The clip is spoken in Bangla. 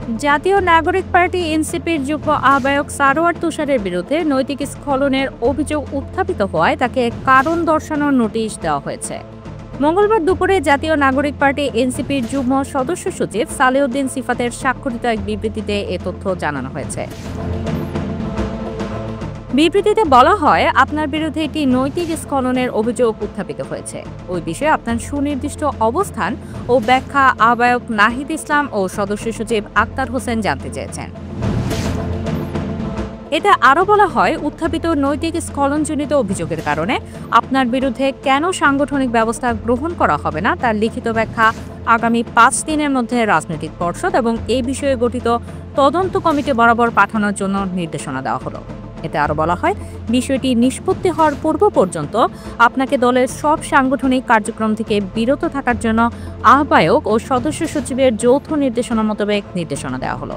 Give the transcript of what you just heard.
জাতীয় নাগরিক পার্টি এনসিপির যুগ্ম আহ্বায়ক সারোয়ার তুষারের বিরুদ্ধে নৈতিক স্খলনের অভিযোগ উত্থাপিত হওয়ায় তাকে কারণ দর্শানোর নোটিশ দেওয়া হয়েছে। মঙ্গলবার দুপুরে জাতীয় নাগরিক পার্টি এনসিপির যুগ্ম সদস্য সচিব সালেউদ্দিন সিফাতের স্বাক্ষরিত এক বিবৃতিতে এ তথ্য জানানো হয়েছে। বিবৃতিতে বলা হয়, আপনার বিরুদ্ধে একটি নৈতিক স্খলনের অভিযোগ উত্থাপিত হয়েছে। ওই বিষয়ে আপনার সুনির্দিষ্ট অবস্থান ও ব্যাখ্যা আহ্বায়ক নাহিদ ইসলাম ও সদস্য সচিব আক্তার হোসেন জানতে চেয়েছেন। এতে আরও বলা হয়, উত্থাপিত নৈতিক স্খলনজনিত অভিযোগের কারণে আপনার বিরুদ্ধে কেন সাংগঠনিক ব্যবস্থা গ্রহণ করা হবে না তার লিখিত ব্যাখ্যা আগামী 5 দিনের মধ্যে রাজনৈতিক পর্ষদ এবং এই বিষয়ে গঠিত তদন্ত কমিটি বরাবর পাঠানোর জন্য নির্দেশনা দেওয়া হলো। এতে আরও বলা হয়, বিষয়টি নিষ্পত্তি হওয়ার পূর্ব পর্যন্ত আপনাকে দলের সব সাংগঠনিক কার্যক্রম থেকে বিরত থাকার জন্য আহ্বায়ক ও সদস্য সচিবের যৌথ নির্দেশনা মোতাবেক নির্দেশনা দেওয়া হলো।